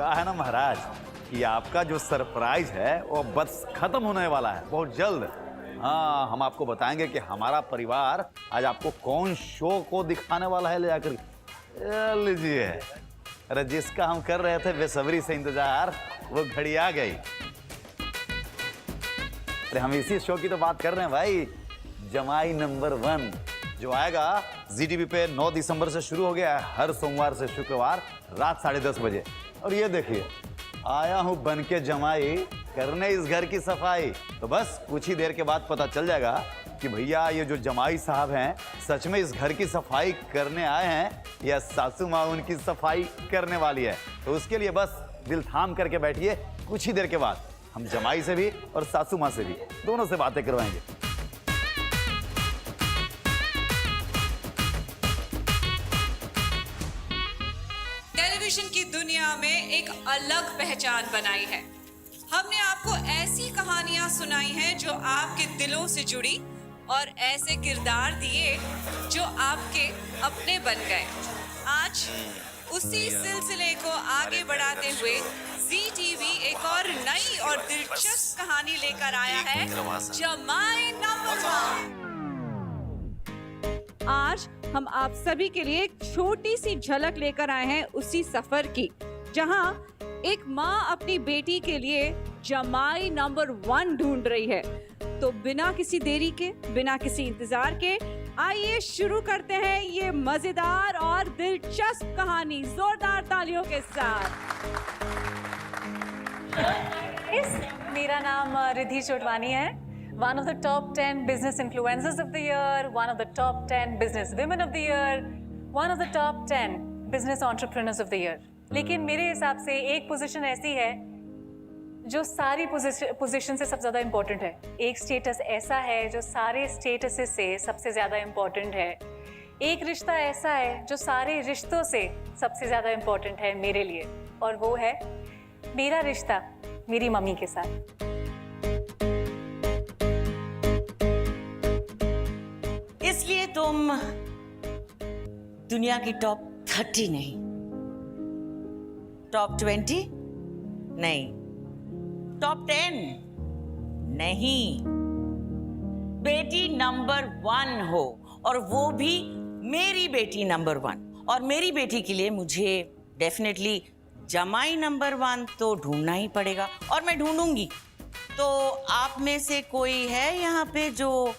कहा है ना महाराज कि आपका जो सरप्राइज है वो बस खत्म होने वाला है बहुत जल्द। हाँ, हम आपको बताएंगे कि हमारा परिवार आज आपको कौन शो को दिखाने वाला है ले जाकर। लीजिए, अरे जिसका हम कर रहे थे बेसब्री से इंतजार, वो घड़ी आ गई। अरे हम इसी शो की तो बात कर रहे हैं भाई, जमाई नंबर 1, जो आएगा ZTV पे 9 दिसंबर से शुरू हो गया है, हर सोमवार से शुक्रवार रात 10:30 बजे। और ये देखिए, आया हूं बन के जमाई करने इस घर की सफाई। तो बस कुछ ही देर के बाद पता चल जाएगा कि भैया ये जो जमाई साहब हैं सच में इस घर की सफाई करने आए हैं या सासू माँ उनकी सफाई करने वाली है। तो उसके लिए बस दिल थाम करके बैठिए, कुछ ही देर के बाद हम जमाई से भी और सासू माँ से भी दोनों से बातें करवाएंगे। टेलीविजन की दुनिया में एक अलग पहचान बनाई है। हमने आपको ऐसी कहानियां सुनाई हैं जो आपके दिलों से जुड़ी और ऐसे किरदार दिए जो आपके अपने बन गए। आज उसी सिलसिले को आगे बढ़ाते हुए ZTV एक और नई और दिलचस्प कहानी लेकर आया है, जमाई नंबर 1। आज हम आप सभी के लिए एक छोटी सी झलक लेकर आए हैं उसी सफर की, जहां एक माँ अपनी बेटी के लिए जमाई नंबर 1 ढूंढ रही है। तो बिना किसी देरी के, बिना किसी इंतजार के, आइए शुरू करते हैं ये मजेदार और दिलचस्प कहानी जोरदार तालियों के साथ। मेरा नाम रिद्धि चोटवानी है। One of the top 10 business influencers of the year, one of the top 10 business women of the year, one of the top 10 business entrepreneurs of the year. लेकिन मेरे हिसाब से एक पोजीशन ऐसी है जो सारी पोजीशन से सबसे ज़्यादा इम्पोर्टेंट है। एक स्टेटस ऐसा है जो सारे स्टेटसेस से सबसे ज़्यादा इम्पोर्टेंट है। एक रिश्ता ऐसा है जो सारे रिश्तों से सबसे ज़्यादा इम्पोर्टेंट है मेरे लिए, और वो है मेरा रिश्ता मेरी मम्मी के साथ। इसलिए तुम दुनिया की टॉप 30 नहीं, टॉप 20 नहीं, टॉप 10 नहीं, बेटी नंबर 1 हो, और वो भी मेरी बेटी नंबर 1। और मेरी बेटी के लिए मुझे डेफिनेटली जमाई नंबर 1 तो ढूंढना ही पड़ेगा, और मैं ढूंढूंगी। तो आप में से कोई है यहाँ पे जो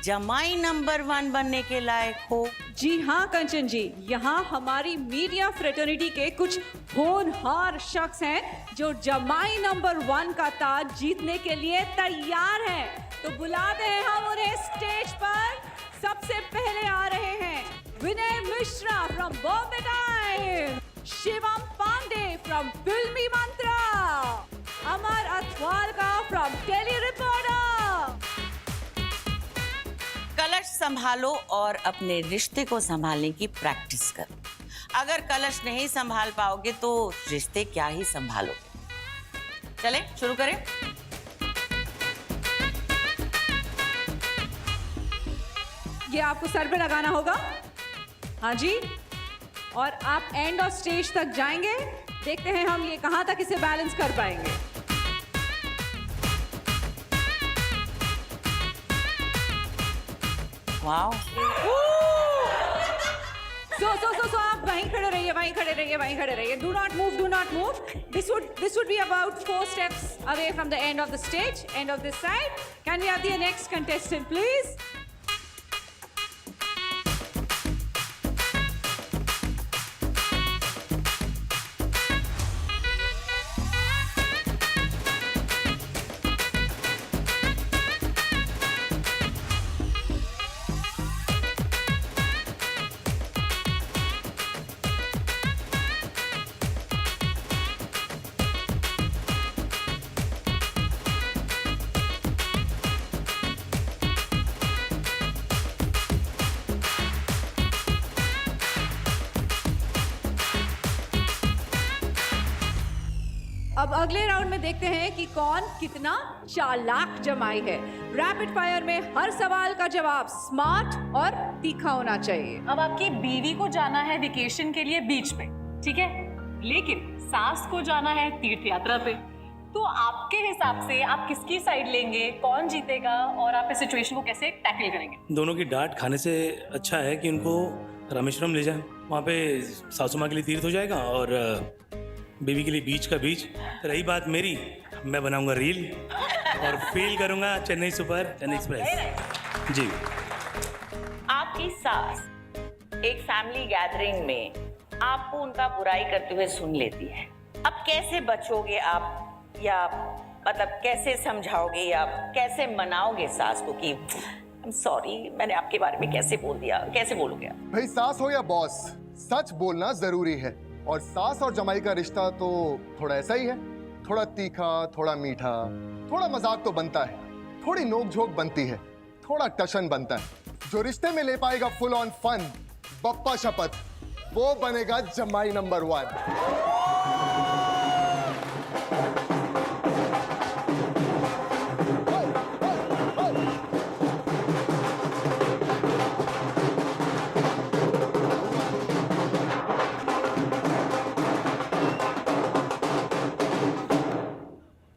जमाई नंबर 1 बनने के लायक हो? जी हाँ कंचन जी, यहाँ हमारी मीडिया फ्रेटर्निटी के कुछ होनहार शख्स हैं जो जमाई नंबर 1 का ताज जीतने के लिए तैयार हैं। तो बुलाते हैं हम उन्हें स्टेज पर। सबसे पहले आ रहे हैं Vinay Mishra from Bombay Times, Shivam Pandey from Filmy Mantra, Amar अथवालका फ्रॉम टेली रिपोर्टर। कलश संभालो और अपने रिश्ते को संभालने की प्रैक्टिस करो। अगर कलश नहीं संभाल पाओगे तो रिश्ते क्या ही संभालो। चलें शुरू करें। ये आपको सर पे लगाना होगा। हाँ जी, और आप एंड ऑफ स्टेज तक जाएंगे। देखते हैं हम ये कहां तक इसे बैलेंस कर पाएंगे। वाओ। So आप वहीं खड़े रहिए, वहीं खड़े रहिए, वहीं खड़े रहिए। Do not move, do not move. This would be about 4 steps away from the end of the stage, end of this side. Can we have the next contestant, please? अब अगले राउंड में देखते हैं कि कौन कितना चालाक जमाई है। रैपिड फायर में हर सवाल का जवाब स्मार्ट और तीखा होना चाहिए। अब आपकी बीवी को जाना है वेकेशन के लिए बीच पे, ठीक है? लेकिन सास को जाना है तीर्थ यात्रा पे। तो आपके हिसाब से आप किसकी साइड लेंगे, कौन जीतेगा और आप इस सिचुएशन को कैसे टैकल करेंगे? दोनों की डांट खाने से अच्छा है कि उनको रामेश्वरम ले जाएं, वहाँ पे सासू माँ के लिए तीर्थ हो जाएगा और बीवी के लिए बीच का बीच। रही बात मेरी, मैं बनाऊंगा रील और फील करूंगा चेन्नई एक्सप्रेस। जी। आपकी सास एक फैमिली गैदरिंग में आपको उनका बुराई करते हुए सुन लेती है, अब कैसे बचोगे आप, या मतलब कैसे समझाओगे या कैसे मनाओगे सास को कि I'm sorry, मैंने आपके बारे में कैसे बोल दिया, कैसे बोलोगे आप? भाई सास हो या बॉस, सच बोलना जरूरी है। और सास और जमाई का रिश्ता तो थोड़ा ऐसा ही है, थोड़ा तीखा, थोड़ा मीठा, थोड़ा मजाक तो बनता है, थोड़ी नोक-झोंक बनती है, थोड़ा टशन बनता है। जो रिश्ते में ले पाएगा फुल ऑन फन, बप्पा शपथ, वो बनेगा जमाई नंबर 1।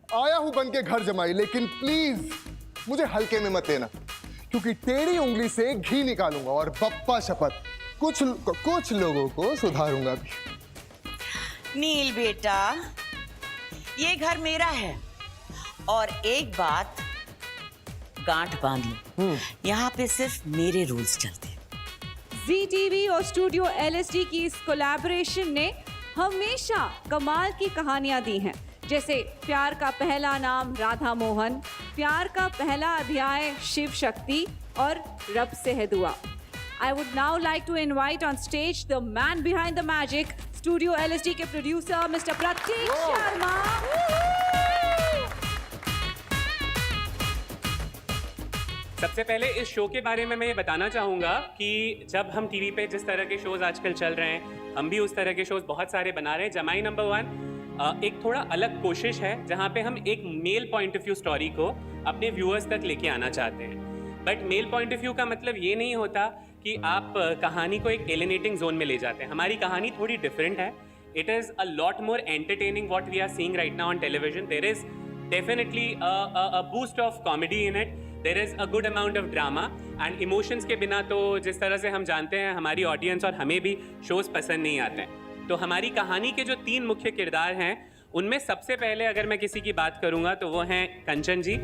आया हूं बन के घर जमाई, लेकिन प्लीज मुझे हल्के में मत लेना, क्योंकि टेढ़ी उंगली से घी निकालूंगा और बप्पा शपथ कुछ लोगों को सुधारूंगा भी। नील बेटा, ये घर मेरा है और एक बात गांठ बांध लो, यहाँ पे सिर्फ मेरे रूल्स चलते हैं। ZTV और स्टूडियो LSD की इस कोलैबोरेशन ने हमेशा कमाल की कहानियां दी हैं, जैसे प्यार का पहला नाम राधा मोहन, प्यार का पहला अध्याय शिव शक्ति और रब से है दुआ। I would now like to invite on stage the man behind the magic, Studio LSD के producer Mr. Pratik Sharma. सबसे पहले इस शो के बारे में मैं ये बताना चाहूँगा कि जब हम टीवी पे जिस तरह के शोज आजकल चल रहे हैं, हम भी उस तरह के शोज बहुत सारे बना रहे हैं। जमाई नंबर 1 एक थोड़ा अलग कोशिश है जहाँ पे हम एक male point of view story को अपने व्यूअर्स तक लेके आना चाहते हैं। But male point of view का मतलब ये नहीं होता कि आप कहानी को एक एलिनेटिंग जोन में ले जाते हैं। हमारी कहानी थोड़ी डिफरेंट है। It is a lot more entertaining what we are seeing right now on television. There is definitely a boost of comedy in it, there is a good amount of drama and emotions के बिना तो जिस तरह से हम जानते हैं हमारी ऑडियंस और हमें भी शोज पसंद नहीं आते हैं। तो हमारी कहानी के जो 3 मुख्य किरदार हैं उनमें सबसे पहले अगर मैं किसी की बात करूंगा तो वो हैं कंचन जी।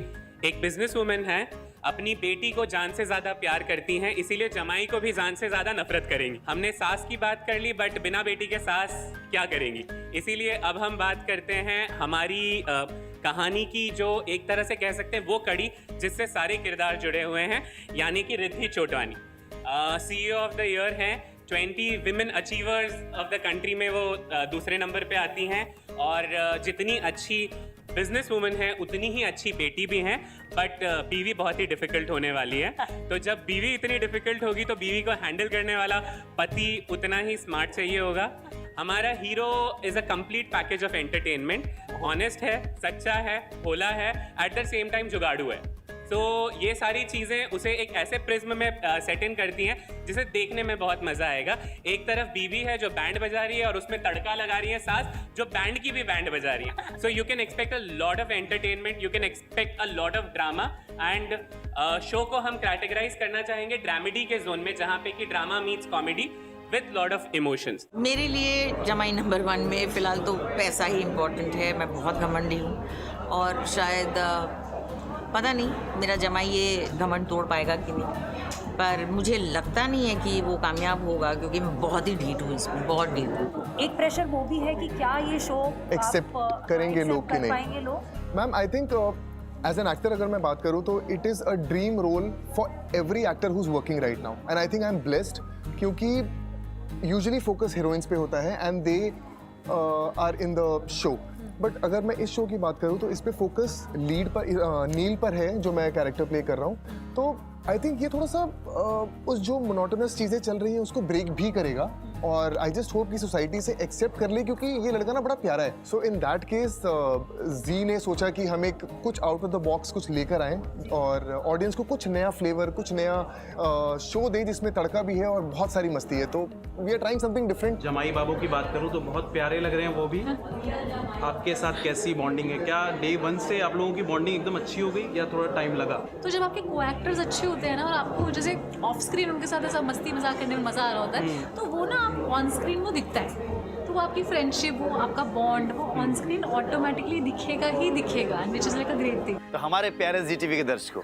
एक बिजनेस वूमेन हैं, अपनी बेटी को जान से ज्यादा प्यार करती हैं, इसीलिए जमाई को भी जान से ज्यादा नफरत करेंगी। हमने सास की बात कर ली, बट बिना बेटी के सास क्या करेंगी। इसीलिए अब हम बात करते हैं हमारी कहानी की, जो एक तरह से कह सकते हैं वो कड़ी जिससे सारे किरदार जुड़े हुए हैं, यानी कि Riddhi Chotwani. CEO of the year हैं, 20 women achievers of the country में वो दूसरे नंबर पे आती हैं, और जितनी अच्छी बिजनेस वूमन है उतनी ही अच्छी बेटी भी हैं। बट बीवी बहुत ही डिफिकल्ट होने वाली है। तो जब बीवी इतनी डिफिकल्ट होगी तो बीवी को हैंडल करने वाला पति उतना ही स्मार्ट चाहिए होगा। हमारा hero is a complete package of entertainment, honest है, सच्चा है, भोला है, एट द सेम टाइम जुगाड़ू है। तो ये सारी चीज़ें उसे एक ऐसे प्रिज्म में सेट इन करती हैं जिसे देखने में बहुत मज़ा आएगा। एक तरफ बीवी है जो बैंड बजा रही है और उसमें तड़का लगा रही है सास जो बैंड की भी बैंड बजा रही है। So you can expect a lot of entertainment, you can expect a lot of drama and show को हम कैटेगराइज करना चाहेंगे ड्रामेडी के जोन में, जहाँ पे कि drama meets comedy with lot of emotions. मेरे लिए जमाई नंबर 1 में फ़िलहाल तो पैसा ही इम्पोर्टेंट है। मैं बहुत घमंडी हूँ और शायद पता नहीं मेरा जमाई ये घमंड तोड़ पाएगा कि नहीं, पर मुझे लगता नहीं है कि वो कामयाब होगा क्योंकि मैं बहुत ही ढीठ हूँ इसमें, बहुत ढीठ हूँ। एक प्रेशर वो भी है कि क्या ये शो एक्सेप्ट करेंगे लोग कि नहीं। पाएंगे लोग? Ma'am I think as an actor अगर मैं बात करूँ तो it is a dream role for every actor who is working right now, and I think I am blessed क्योंकि यूजुअली फोकस हीरोइंस पे होता है and they are in the show. But अगर मैं इस शो की बात करूँ तो इस पे फोकस लीड पर नील पर है जो मैं कैरेक्टर प्ले कर रहा हूँ। तो आई थिंक ये थोड़ा सा उस जो मोनोटोनस चीज़ें चल रही हैं उसको ब्रेक भी करेगा और आई जस्ट होप कि सोसाइटी से एक्सेप्ट कर ले, क्योंकि ये लड़का ना बड़ा प्यारा है। सो इन दैट केस जी ने सोचा कि हम एक कुछ आउट ऑफ द बॉक्स कुछ लेकर आएं और ऑडियंस को कुछ नया फ्लेवर, कुछ नया शो दे जिसमें तड़का भी है और बहुत सारी मस्ती है। तो we are trying something different. जमाई बाबू की बात करूं तो बहुत प्यारे लग रहे हैं वो भी। आपके साथ कैसी बॉन्डिंग है? क्या डे 1 से आप लोगों की बॉन्डिंग एकदम अच्छी हो गई या थोड़ा टाइम लगा? तो जब आपके को एक्टर्स अच्छे होते हैं ना और आपको जैसे ऑफ स्क्रीन उनके साथ ऐसा मस्ती मजाक करने में मजा आ रहा होता है, तो वो ना आप ऑन स्क्रीन वो दिखता है। तो वो आपकी फ्रेंडशिप, वो आपका बॉन्ड, वो ऑन स्क्रीन ऑटोमेटिकली दिखेगा ही दिखेगा, which is like a great thing. तो हमारे प्यारे जी टीवी के दर्शकों,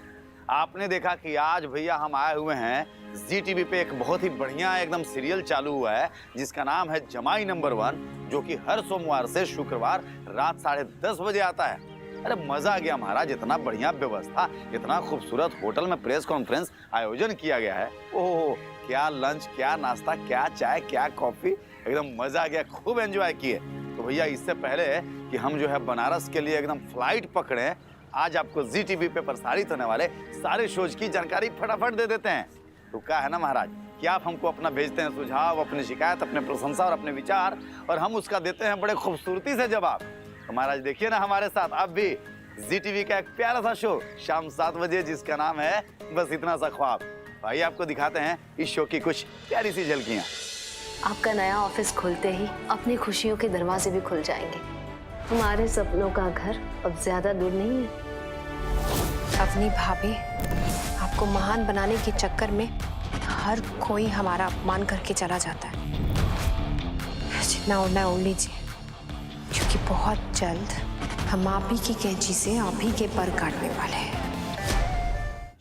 आपने देखा कि आज भैया हम आए हुए हैं जी टीवी पे एक बहुत ही बढ़िया एकदम सीरियल चालू हुआ है जिसका नाम है जमाई नंबर 1, जो कि हर सोमवार से शुक्रवार रात 10:30 बजे आता है। अरे मजा आ गया महाराज, इतना बढ़िया व्यवस्था, इतना खूबसूरत होटल में प्रेस कॉन्फ्रेंस आयोजन किया गया है। ओहो, क्या लंच, क्या नाश्ता, क्या चाय, क्या कॉफी, एकदम मजा आ गया, खूब एंजॉय किए। तो भैया इससे पहले कि हम जो है बनारस के लिए एकदम फ्लाइट पकड़े, आज आपको जी टीवी पे प्रसारित होने वाले सारे शोज की जानकारी फटाफट दे देते हैं। तो क्या है ना महाराज कि आप हमको अपना भेजते हैं सुझाव, अपनी शिकायत, अपने प्रशंसा और अपने विचार, और हम उसका देते हैं बड़े खूबसूरती से जवाब। तो महाराज देखिए ना हमारे साथ आप भी जी टीवी का एक प्यारा सा शो शाम 7 बजे जिसका नाम है बस इतना सा ख्वाब। भाई आपको दिखाते हैं इस शो की कुछ प्यारी सी झलकियाँ। आपका नया ऑफिस खुलते ही अपनी खुशियों के दरवाजे भी खुल जाएंगे। हमारे सपनों का घर अब ज्यादा दूर नहीं है। अवनी भाभी, आपको महान बनाने के चक्कर में हर कोई हमारा अपमान करके चला जाता है। जितना उड़ना है उड़ लीजिए, क्योंकि बहुत जल्द हम आप ही की कैंची से आप ही के पर काटने वाले हैं।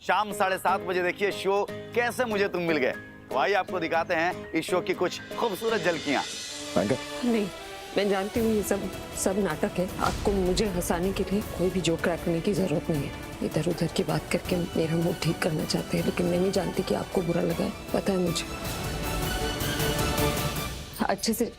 शाम 7:30 बजे देखिए शो कैसे मुझे तुम मिल गए। तो आइए आपको दिखाते हैं इस शो की कुछ खूबसूरत झलकियाँ। नहीं, मैं जानती हूँ ये सब नाटक है। आपको मुझे हंसाने के लिए कोई भी जोक क्रैक करने की जरूरत नहीं है। इधर उधर की बात करके मेरा मूड ठीक करना चाहते हैं, लेकिन मैं नहीं जानती कि आपको बुरा लगा है। पता है मुझे अच्छे से।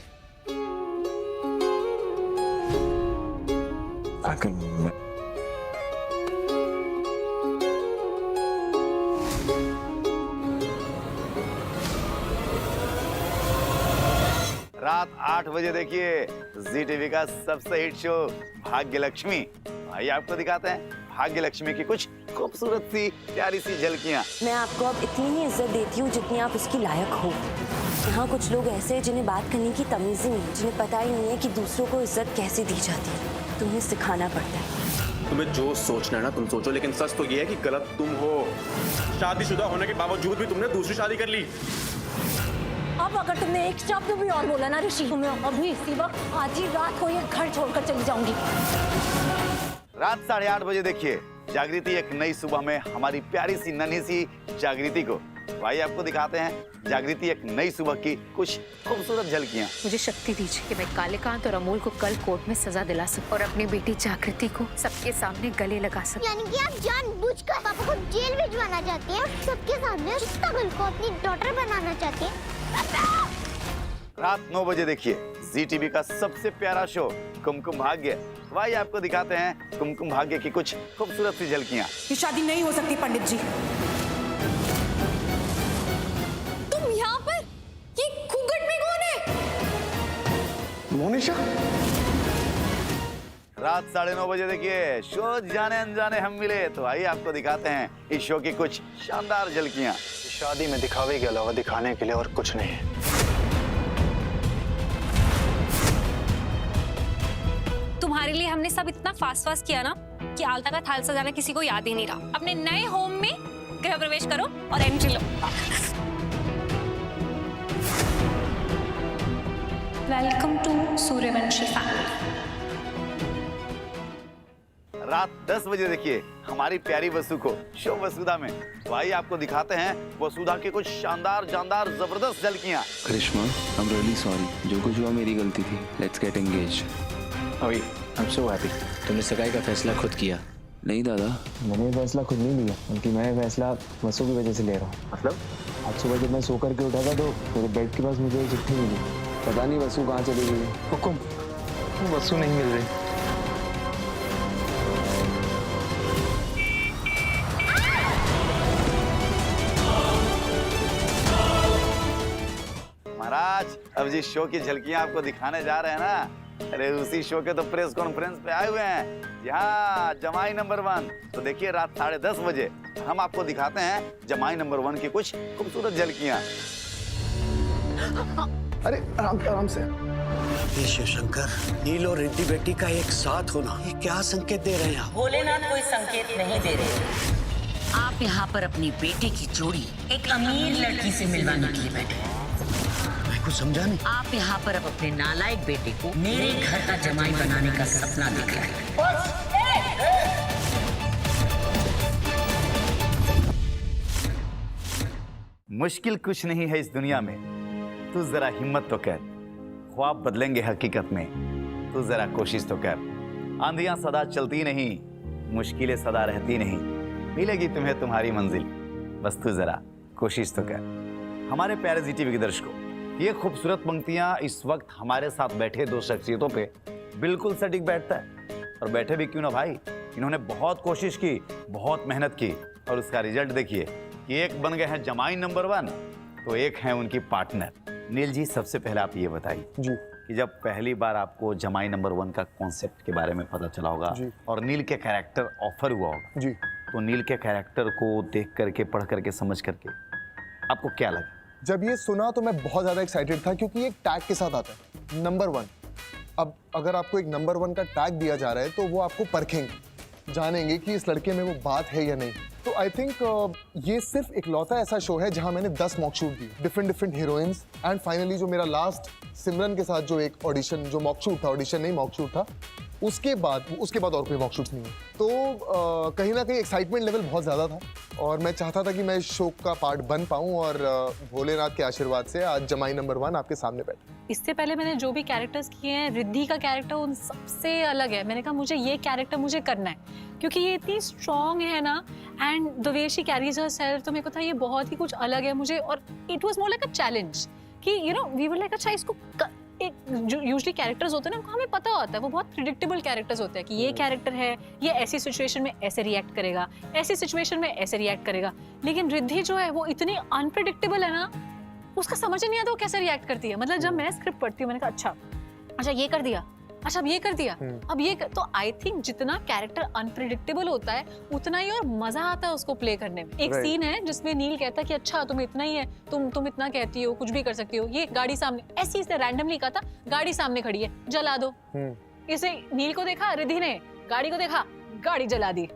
रात 8 बजे देखिए जी टीवी का सबसे हिट शो भाग्य लक्ष्मी। भाई आपको दिखाते हैं भाग्य लक्ष्मी की कुछ खूबसूरत सी प्यारी सी झलकियाँ। मैं आपको अब इतनी ही इज्जत देती हूँ जितनी आप उसकी लायक हो। यहाँ कुछ लोग ऐसे हैं जिन्हें बात करने की तमीज ही नहीं, जिन्हें पता ही नहीं है कि दूसरों को इज्जत कैसे दी जाती है। तुम्हें सिखाना पड़ता है। तुम्हें जो सोचना है ना तुम सोचो, लेकिन सच तो ये है कि गलत तुम हो। शादीशुदा होने के बावजूद भी तुमने दूसरी शादी कर ली। अब अगर तुमने एक शब्द भी और बोला ना ऋषि, तो मैं अभी इसी वक्त आज ही रात को ये घर छोड़कर चली जाऊंगी। रात 8:30 बजे देखिए जागृति एक नई सुबह में हमारी प्यारी सी नन्ही सी जागृति को। भाई आपको दिखाते हैं जागृति एक नई सुबह की कुछ खूबसूरत झलकियाँ। मुझे शक्ति दीजिए कि मैं कालेकांत और अमोल को कल कोर्ट में सजा दिला सकूं और अपनी बेटी जागृति को सबके सामने गले लगा सकूं। यानी कि आप जानबूझकर पापा को जेल भिजवाना चाहते हैं, सबके सामने कमल को अपनी डॉटर बनाना चाहते हैं। रात 9 बजे देखिए जी टीवी का सबसे प्यारा शो कुमकुम भाग्य। भाई आपको दिखाते हैं कुमकुम भाग्य की कुछ खूबसूरत सी झलकियाँ। ये शादी नहीं हो सकती पंडित जी। तुम यहाँ पर? ये घूंघट में कौन है? मोनिशा। रात 9:30 बजे देखिए शो जाने अनजाने हम मिले। तो आइए आपको दिखाते हैं इस शो की कुछ शानदार झलकियाँ। शादी में दिखावे के अलावा दिखाने के लिए और कुछ नहीं है। तुम्हारे लिए हमने सब इतना फास्ट किया ना कि आलता का थाल सजाना किसी को याद ही नहीं रहा। अपने नए होम में गृह प्रवेश करो और एंट्री लो। Welcome to Suryavanshi family. रात 10 बजे देखिए हमारी प्यारी वसु को शो वसुधा में। भाई आपको दिखाते हैं वसुधा की कुछ शानदार जानदार जबरदस्त झलकियाँ। करिश्मा, I'm really sorry. जो कुछ हुआ मेरी गलती थी। Let's get engaged. अभी I'm so happy. तुमने सगाई का फैसला खुद किया। नहीं दादा, मैंने फैसला खुद नहीं लिया, बल्कि मैं फैसला वसु की वजह से ले रहा हूँ। मतलब आज सुबह जब मैं सो करके उठा था तो मेरे बेड के पास मुझे एक चिट्ठी मिली। पता नहीं वसु कहाँ चली गई। हुकुम, वसु नहीं मिल रही। महाराज अब जिस शो की झलकियां आपको दिखाने जा रहे हैं ना, अरे उसी शो के तो प्रेस कॉन्फ्रेंस पे आए हुए हैं। यहाँ जमाई नंबर 1। तो देखिए रात 10:30 बजे हम आपको दिखाते हैं जमाई नंबर 1 की कुछ खूबसूरत झलकियां। अरे आराम से। ये शिवशंकर, नील और रिद्धि बेटी का एक साथ होना, ये क्या संकेत दे रहे हैं आप? भोलेनाथ कोई संकेत नहीं दे रहे। आप यहाँ पर अपनी बेटी की जोड़ी एक अमीर लड़की से मिलवाने के लिए बैठे हैं। मैं कुछ समझा नहीं। आप यहाँ पर अब अपने नालायक बेटे को मेरे घर का जमाई बनाने का सपना देख रहे हैं। मुश्किल कुछ नहीं है इस दुनिया में, तू जरा हिम्मत तो कर। ख्वाब बदलेंगे हकीकत में, तू जरा कोशिश तो कर। आंधियां सदा चलती नहीं, मुश्किलें सदा रहती नहीं, मिलेगी तुम्हें तुम्हारी मंजिल, बस तू जरा कोशिश तो कर। हमारे प्यारे जी टीवी के दर्शकों, ये खूबसूरत पंक्तियां इस वक्त हमारे साथ बैठे दो शख्सियतों पे बिल्कुल सटीक बैठता है। और बैठे भी क्यों ना भाई, इन्होंने बहुत कोशिश की, बहुत मेहनत की, और उसका रिजल्ट देखिए कि एक बन गए हैं जमाई नंबर 1, तो एक है उनकी पार्टनर। नील जी, सबसे पहले आप ये बताइए जी कि जब पहली बार आपको जमाई नंबर 1 का कॉन्सेप्ट के बारे में पता चला होगा और नील के कैरेक्टर ऑफर हुआ होगा जी, तो नील के कैरेक्टर को देख करके, पढ़ करके, समझ करके आपको क्या लगा? जब ये सुना तो मैं बहुत ज़्यादा एक्साइटेड था, क्योंकि ये एक टैग के साथ आता है, नंबर 1। अब अगर आपको एक नंबर 1 का टैग दिया जा रहा है तो वो आपको परखेंगे, जानेंगे कि इस लड़के में वो बात है या नहीं। तो आई थिंक ये सिर्फ इकलौता ऐसा शो है जहां मैंने 10 मॉक शूट दिए, डिफरेंट हीरोइंस, एंड फाइनली जो मेरा लास्ट सिमरन के साथ जो एक ऑडिशन, जो मॉक शूट था, ऑडिशन नहीं मॉक शूट था, उसके बाद और कोई मॉक शूट्स नहीं है। तो कहीं ना कहीं एक्साइटमेंट लेवल बहुत ज़्यादा था और मैं चाहता था कि मैं इस शो का पार्ट बन पाऊँ, और भोलेनाथ के आशीर्वाद से आज जमाई नंबर 1 आपके सामने बैठा। इससे पहले मैंने जो भी कैरेक्टर्स किए हैं, रिद्धि का कैरेक्टर उन सबसे अलग है। मैंने कहा मुझे ये कैरेक्टर मुझे करना है, क्योंकि ये इतनी स्ट्रॉन्ग है ना, and the way she carries herself, तो मेरे को था ये बहुत ही कुछ अलग है मुझे। और it was more like a challenge कि you know we were like अच्छा इसको एक जो यूजुअली कैरेक्टर्स होते हैं ना, उनको हमें पता होता है, वो बहुत प्रिडिक्टेबल कैरेक्टर्स होते हैं कि ये कैरेक्टर है, ये ऐसी सिचुएशन में ऐसे रिएक्ट करेगा, ऐसी सिचुएशन में ऐसे रिएक्ट करेगा। लेकिन रिद्धि जो है वो इतनी अनप्रिडिक्टेबल है ना, उसका समझ नहीं आता वो कैसे रिएक्ट करती है। मतलब जब मैं स्क्रिप्ट पढ़ती हूँ, मैंने कहा अच्छा ये कर दिया, अच्छा अब ये कर दिया, अब ये कर, तो आई थिंक जितना कैरेक्टर अनप्रिडिक्टेबल होता है उतना ही और मजा आता है उसको प्ले करने में। एक सीन है जिसमें नील कहता है कि अच्छा तुम इतना ही है, तुम इतना कहती हो, कुछ भी कर सकती हो, ये गाड़ी सामने, ऐसे इसने रैंडमली कहा था गाड़ी सामने खड़ी है जला दो। इसे नील को देखा, रिद्धि ने गाड़ी को देखा, गाड़ी जला दी।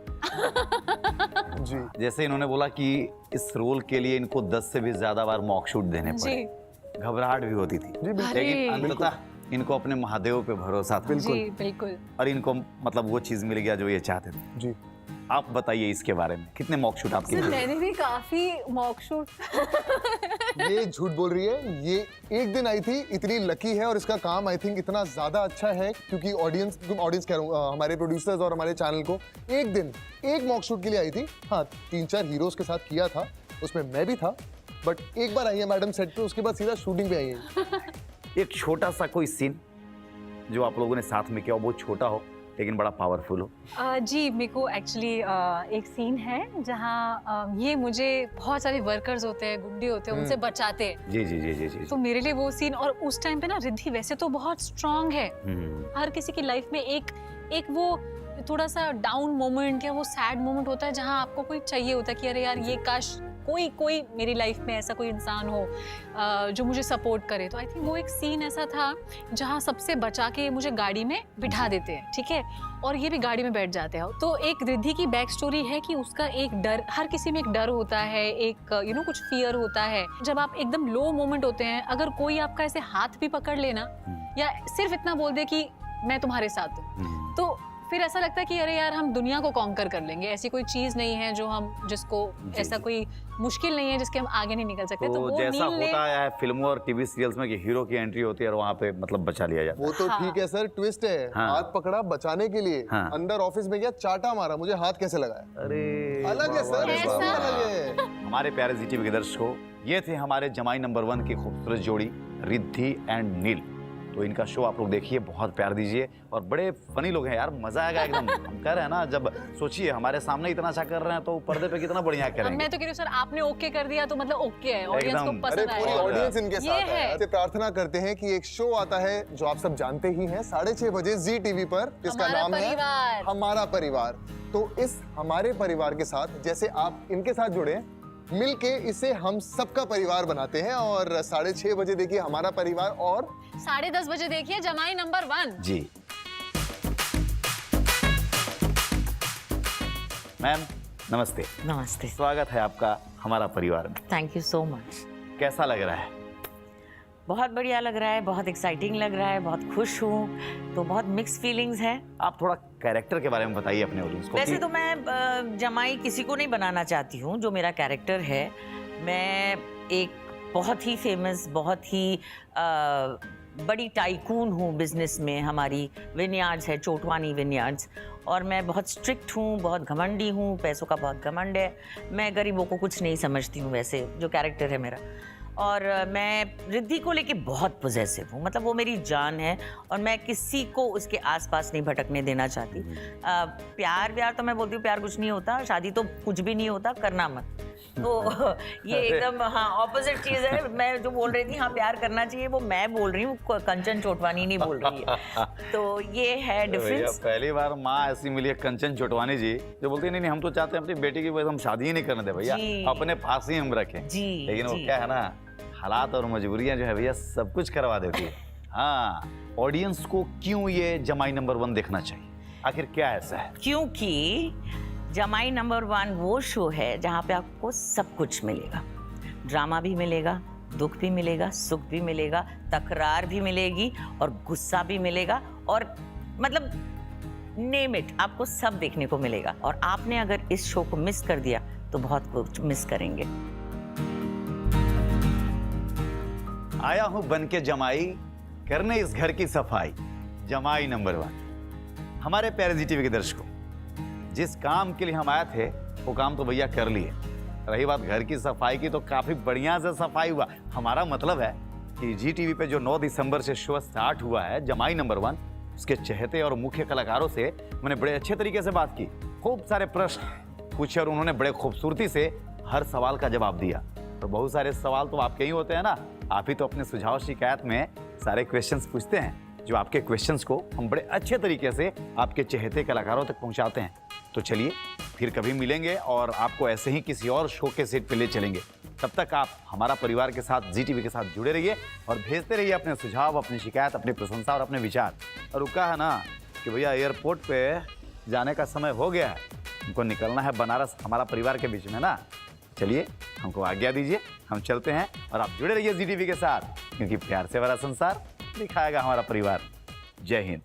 जी। जैसे इन्होंने बोला कि इस रोल के लिए इनको 10 से भी ज्यादा बार मॉक शूट देने पड़े, घबराहट भी होती थी, लेकिन अंततः इनको अपने महादेव पे भरोसा था। जी, बिल्कुल। और इनको मतलब वो चीज मिल गया जो ये चाहते थे। जी। आप बताइए इसके बारे में, कितने मॉक शूट आपके? मैंने भी काफी मॉक शूट। ये झूठ बोल रही है, ये एक दिन आई थी, इतनी लकी है, और इसका काम आई थिंक इतना ज्यादा अच्छा है क्योंकि ऑडियंस कह रहा हूँ, हमारे प्रोड्यूसर्स और हमारे चैनल को एक दिन एक मॉक शूट के लिए आई थी। हाँ, 3-4 हीरोज के साथ किया था, उसमें मैं भी था, बट एक बार आई है मैडम सेट पे, उसके बाद सीधा शूटिंग पे आई है। एक छोटा सा कोई सीन जो आप लोगों ने साथ में किया हो, वो छोटा हो लेकिन बड़ा पावरफुल हो। जी, मेरे को एक्चुअली एक सीन है जहाँ ये मुझे बहुत सारे वर्कर्स होते हैं, गुंडे होते हैं, उनसे बचाते हैं। जी जी जी जी जी। तो मेरे लिए वो सीन, और उस टाइम पे ना रिद्धि वैसे तो बहुत स्ट्रांग है, हर किसी की लाइफ में एक वो थोड़ा सा डाउन मोमेंट या वो सैड मोमेंट होता है जहाँ आपको कोई चाहिए होता है कि अरे यार ये काश कोई मेरी लाइफ में ऐसा कोई इंसान हो जो मुझे सपोर्ट करे। तो आई थिंक वो एक सीन ऐसा था जहाँ सबसे बचा के मुझे गाड़ी में बिठा देते हैं, ठीक है, और ये भी गाड़ी में बैठ जाते हैं। तो एक रिद्धि की बैक स्टोरी है कि उसका एक डर, हर किसी में एक डर होता है, एक कुछ फियर होता है। जब आप एकदम लो मोमेंट होते हैं, अगर कोई आपका ऐसे हाथ भी पकड़ लेना या सिर्फ इतना बोल दे कि मैं तुम्हारे साथ हूँ, तो फिर ऐसा लगता है कि अरे यार हम दुनिया को कॉन्कर कर लेंगे। ऐसी कोई चीज नहीं है जिसको ऐसा कोई मुश्किल नहीं है जिसके हम आगे नहीं निकल सकते। तो वो जैसा होता है फिल्मों और टीवी सीरियल्स में कि हीरो की एंट्री होती है और वहाँ पे मतलब बचा लिया जाता है। वो तो ठीक है सर, ट्विस्ट है। हाथ पकड़ा बचाने के लिए, अंदर ऑफिस में गया, चाटा मारा, मुझे हाथ कैसे लगाया? अरे अलग है सर, अलग है। हमारे प्यारे जी टीवी के दर्शकों, ये थे हमारे जमाई नंबर 1 की खूबसूरत जोड़ी रिद्धि एंड नील। तो इनका शो आप लोग देखिए, बहुत प्यार दीजिए और बड़े फनी लोग हैं यार, मजा आएगा एकदम। हम कह रहे हैं ना, जब सोचिए हमारे सामने इतना अच्छा कर रहे हैं तो पर्दे पे कितना बढ़िया करेंगे। मैं तो कह रही हूँ सर, आपने ओके कर दिया तो मतलब ओके है, ऑडियंस को पसंद पूरी आएगा। ऑडियंस इनके ये साथ है। है। ऐसे प्रार्थना करते हैं कि एक शो आता है जो आप सब जानते ही हैं 6:30 बजे जी टीवी पर, जिसका हमारा नाम परिवार। है हमारा परिवार। तो इस हमारे परिवार के साथ जैसे आप इनके साथ जुड़े, मिलके इसे हम सबका परिवार बनाते हैं। और 6:30 बजे देखिए हमारा परिवार, और 10:30 बजे देखिए जमाई नंबर 1। जी मैम नमस्ते। नमस्ते। स्वागत है आपका हमारा परिवार में। Thank you so much. कैसा लग रहा है? बहुत बढ़िया लग रहा है, बहुत एक्साइटिंग लग रहा है, बहुत खुश हूँ, तो बहुत मिक्स फीलिंग्स है। आप थोड़ा कैरेक्टर के बारे में बताइए अपने ऑडियंस को। वैसे तो मैं जमाई किसी को नहीं बनाना चाहती हूँ। जो मेरा कैरेक्टर है, मैं एक बहुत ही फेमस, बहुत ही बड़ी टाइकून हूँ बिजनेस में। हमारी विनयार्ड्स है, चोटवानी विनयार्ड्स, और मैं बहुत स्ट्रिक्ट हूँ, बहुत घमंडी हूँ, पैसों का बहुत घमंड है। मैं गरीबों को कुछ नहीं समझती हूँ, वैसे जो कैरेक्टर है मेरा। और मैं रिद्धि को लेके बहुत पॉजेसिव हूँ, मतलब वो मेरी जान है और मैं किसी को उसके आसपास नहीं भटकने देना चाहती। प्यार व्यार तो मैं बोलती हूँ प्यार कुछ नहीं होता, शादी तो कुछ भी नहीं होता, करना मत। तो ये एकदम हाँ ऑपोजिट चीज़ है। मैं जो बोल रही थी हाँ प्यार करना चाहिए, वो मैं बोल रही हूँ, कंचन चोटवानी नहीं बोल रही है। तो ये है डिफरेंस। पहली बार माँ ऐसी मिली है कंचन चोटवानी जी, जो बोलती नहीं हम तो चाहते हैं अपनी बेटी की वजह हम शादी ही नहीं करने दे भैया, अपने पास ही हम रखें। लेकिन वो क्या है ना, हालात और मजबूरियां जो है भैया सब कुछ करवा देती है। हाँ, ऑडियंस को क्यों ये जमाई नंबर 1 देखना चाहिए, आखिर क्या ऐसा है? क्योंकि जमाई नंबर 1 वो शो है जहाँ पे आपको सब कुछ मिलेगा। ड्रामा भी मिलेगा, दुख भी मिलेगा, सुख भी मिलेगा, तकरार भी मिलेगी और गुस्सा भी मिलेगा, और मतलब नेम इट, आपको सब देखने को मिलेगा। और आपने अगर इस शो को मिस कर दिया तो बहुत कुछ मिस करेंगे। आया हूं बन के जमाई, करने इस घर की सफाई, जमाई नंबर 1। हमारे प्यारे जी टीवी के दर्शकों, जिस काम के लिए हम आए थे वो काम तो भैया कर लिए। रही बात घर की सफाई की, तो काफी बढ़िया से सफाई हुआ। हमारा मतलब है कि जी टीवी पे जो 9 दिसंबर से शो स्टार्ट हुआ है जमाई नंबर 1, उसके चहेते और मुख्य कलाकारों से मैंने बड़े अच्छे तरीके से बात की, खूब सारे प्रश्न पूछे और उन्होंने बड़े खूबसूरती से हर सवाल का जवाब दिया। तो बहुत सारे सवाल तो आपके ही होते हैं ना, आप ही तो अपने सुझाव शिकायत में सारे क्वेश्चंस पूछते हैं, जो आपके क्वेश्चंस को हम बड़े अच्छे तरीके से आपके चहेते कलाकारों तक पहुंचाते हैं। तो चलिए फिर कभी मिलेंगे और आपको ऐसे ही किसी और शो के सेट पे ले चलेंगे। तब तक आप हमारा परिवार के साथ, जी टीवी के साथ जुड़े रहिए और भेजते रहिए अपने सुझाव, अपनी शिकायत, अपनी प्रशंसा और अपने विचार। और रुका है ना कि भैया एयरपोर्ट पे जाने का समय हो गया है, हमको निकलना है बनारस हमारा परिवार के बीच में ना। चलिए हमको आज्ञा दीजिए, हम चलते हैं और आप जुड़े रहिए जी टीवी के साथ, क्योंकि प्यार से भरा संसार दिखाएगा हमारा परिवार। जय हिंद।